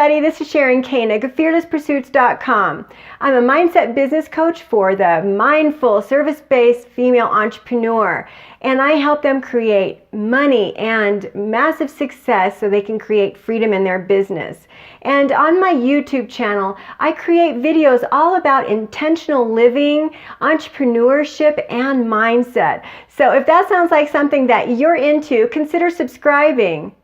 everybody, this is Sharon Koenig of fearlesspursuits.com. I'm a mindset business coach for the mindful, service-based female entrepreneur, and I help them create money and massive success so they can create freedom in their business. And on my YouTube channel, I create videos all about intentional living, entrepreneurship, and mindset. So if that sounds like something that you're into, consider subscribing.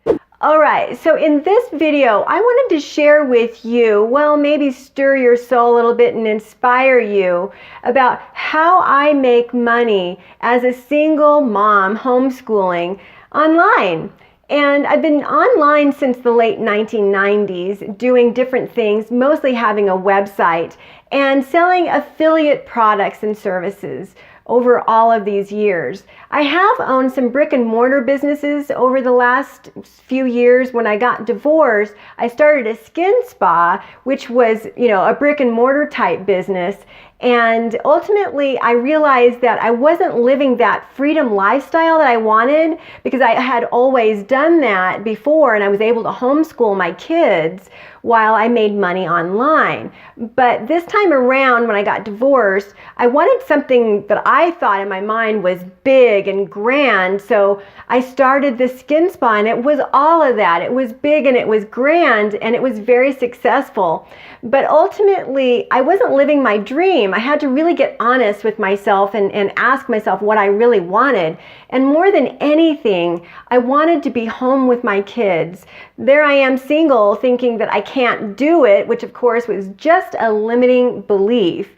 Alright, so in this video, I wanted to share with you, well, maybe stir your soul a little bit and inspire you about how I make money as a single mom homeschooling online. And I've been online since the late 1990s, doing different things, mostly having a website and selling affiliate products and services over all of these years. I have owned some brick and mortar businesses over the last few years. When I got divorced, I started a skin spa, which was, a brick and mortar type business. And ultimately, I realized that I wasn't living that freedom lifestyle that I wanted, because I had always done that before and I was able to homeschool my kids while I made money online. But this time around, when I got divorced, I wanted something that I thought in my mind was big and grand. So I started the skin spa, and it was all of that. It was big and it was grand and it was very successful. But ultimately, I wasn't living my dream. I had to really get honest with myself and ask myself what I really wanted. And more than anything, I wanted to be home with my kids. There I am, single, thinking that I can't do it, which of course was just a limiting belief,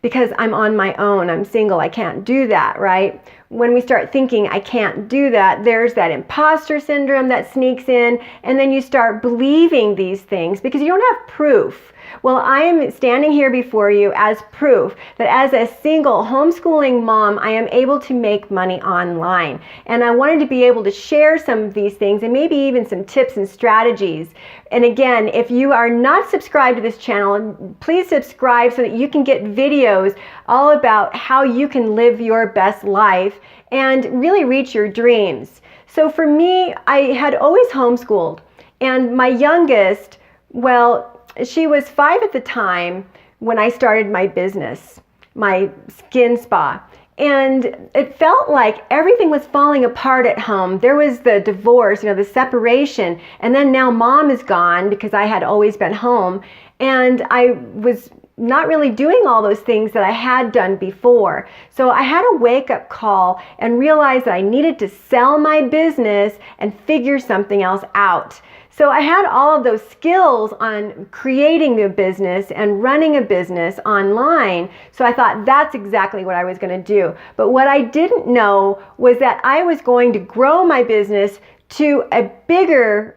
because I'm on my own, I'm single, I can't do that, right? When we start thinking I can't do that, there's that imposter syndrome that sneaks in, and then you start believing these things because you don't have proof. Well, I am standing here before you as proof that as a single homeschooling mom, I am able to make money online. And I wanted to be able to share some of these things and maybe even some tips and strategies. And again, if you are not subscribed to this channel, please subscribe so that you can get videos all about how you can live your best life and really reach your dreams. So for me, I had always homeschooled, and my youngest, well, she was 5 at the time when I started my business, my skin spa. And it felt like everything was falling apart at home. There was the divorce, the separation, and then now mom is gone because I had always been home. And I was not really doing all those things that I had done before. So I had a wake-up call and realized that I needed to sell my business and figure something else out. So I had all of those skills on creating a business and running a business online. So I thought that's exactly what I was going to do. But what I didn't know was that I was going to grow my business to a bigger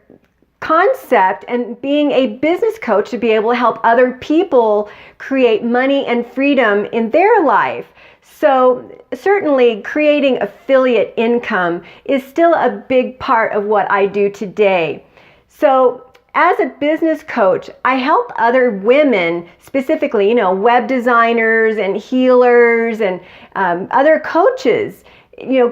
concept and being a business coach to be able to help other people create money and freedom in their life. So certainly creating affiliate income is still a big part of what I do today. So as a business coach, I help other women, specifically, web designers and healers and other coaches,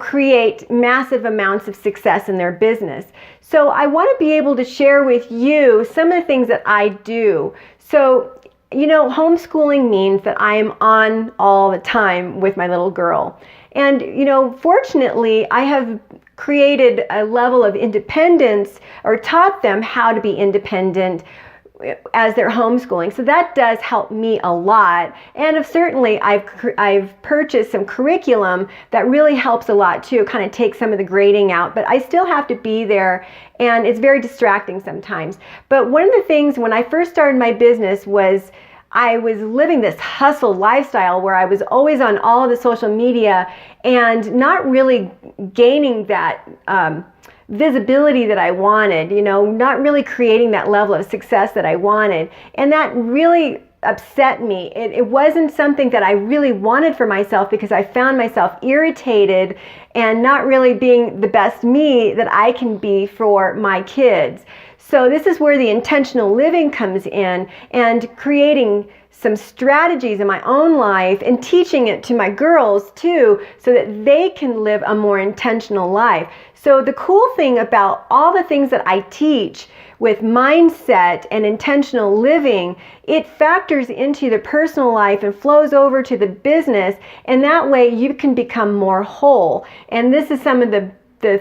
create massive amounts of success in their business. So I want to be able to share with you some of the things that I do. So, homeschooling means that I am on all the time with my little girl. And, fortunately, I have created a level of independence, or taught them how to be independent as they're homeschooling. So that does help me a lot. And certainly I've purchased some curriculum that really helps a lot too, kind of take some of the grading out, but I still have to be there, and it's very distracting sometimes. But one of the things when I first started my business was I was living this hustle lifestyle where I was always on all of the social media and not really gaining that visibility that I wanted, not really creating that level of success that I wanted. And that really upset me. It wasn't something that I really wanted for myself, because I found myself irritated and not really being the best me that I can be for my kids. So this is where the intentional living comes in, and creating some strategies in my own life and teaching it to my girls too, so that they can live a more intentional life. So the cool thing about all the things that I teach with mindset and intentional living, it factors into the personal life and flows over to the business, and that way you can become more whole. And this is some of the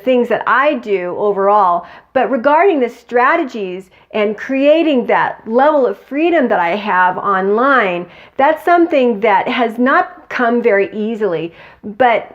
things that I do overall. But regarding the strategies and creating that level of freedom that I have online, that's something that has not come very easily. But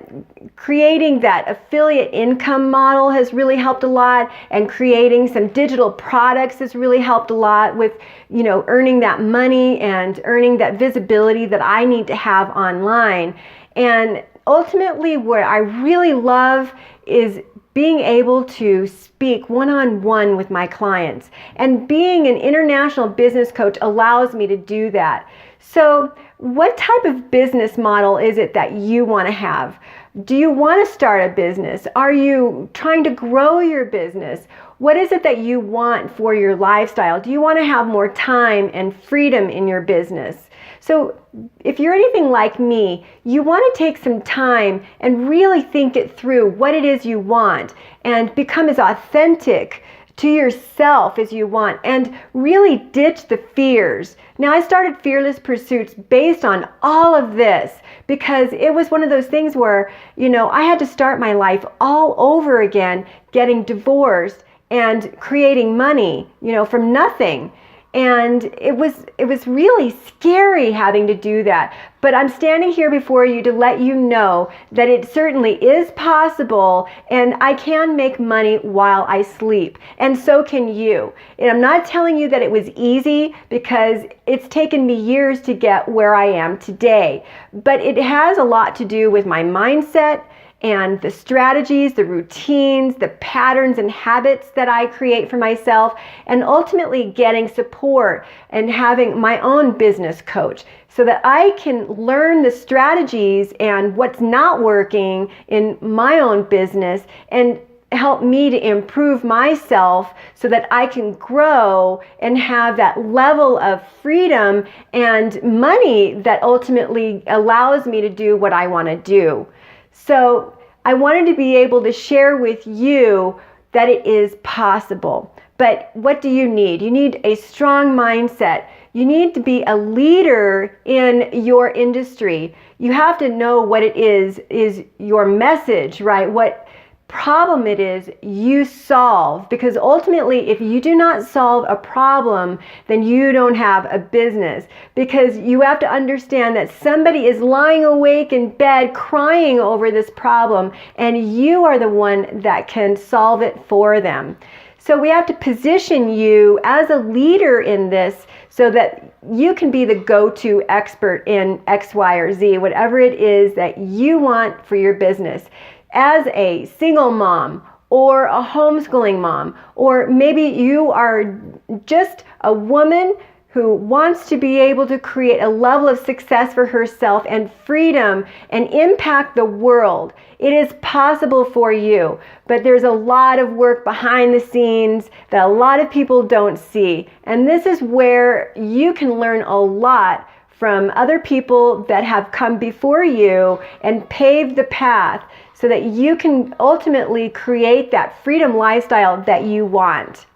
creating that affiliate income model has really helped a lot, and creating some digital products has really helped a lot with, earning that money and earning that visibility that I need to have online. And ultimately, what I really love is being able to speak one-on-one with my clients. And being an international business coach allows me to do that. So what type of business model is it that you want to have? Do you want to start a business? Are you trying to grow your business? What is it that you want for your lifestyle? Do you want to have more time and freedom in your business? So if you're anything like me, you want to take some time and really think it through what it is you want, and become as authentic to yourself as you want, and really ditch the fears. Now, I started Fearless Pursuits based on all of this, because it was one of those things where, I had to start my life all over again, getting divorced and creating money, from nothing. And it was really scary having to do that. But I'm standing here before you to let you know that it certainly is possible, and I can make money while I sleep. And so can you. And I'm not telling you that it was easy, because it's taken me years to get where I am today. But it has a lot to do with my mindset, and the strategies, the routines, the patterns and habits that I create for myself, and ultimately getting support and having my own business coach, so that I can learn the strategies and what's not working in my own business, and help me to improve myself so that I can grow and have that level of freedom and money that ultimately allows me to do what I want to do. So I wanted to be able to share with you that it is possible. But what do you need? You need a strong mindset. You need to be a leader in your industry. You have to know what it is your message, right? What problem it is you solve, because ultimately, if you do not solve a problem, then you don't have a business, because you have to understand that somebody is lying awake in bed crying over this problem, and you are the one that can solve it for them. So we have to position you as a leader in this, so that you can be the go-to expert in X, Y, or Z, whatever it is that you want for your business. As a single mom, or a homeschooling mom, or maybe you are just a woman who wants to be able to create a level of success for herself and freedom and impact the world. It is possible for you, but there's a lot of work behind the scenes that a lot of people don't see. And this is where you can learn a lot from other people that have come before you and paved the path, so that you can ultimately create that freedom lifestyle that you want.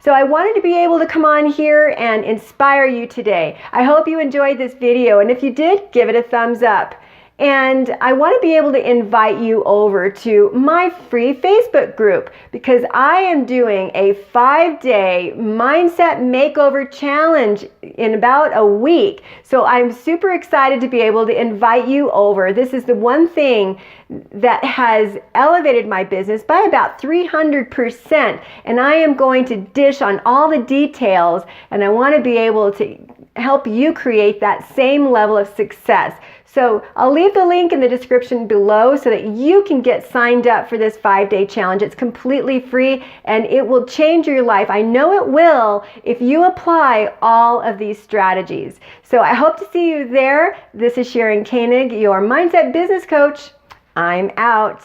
So I wanted to be able to come on here and inspire you today. I hope you enjoyed this video, and if you did, give it a thumbs up. And I want to be able to invite you over to my free Facebook group, because I am doing a 5-day mindset makeover challenge in about a week. So I'm super excited to be able to invite you over. This is the one thing that has elevated my business by about 300%. And I am going to dish on all the details, and I want to be able to help you create that same level of success. So I'll leave the link in the description below so that you can get signed up for this 5-day challenge. It's completely free, and it will change your life. I know it will if you apply all of these strategies. So I hope to see you there. This is Sharon Koenig, your Mindset Business Coach. I'm out.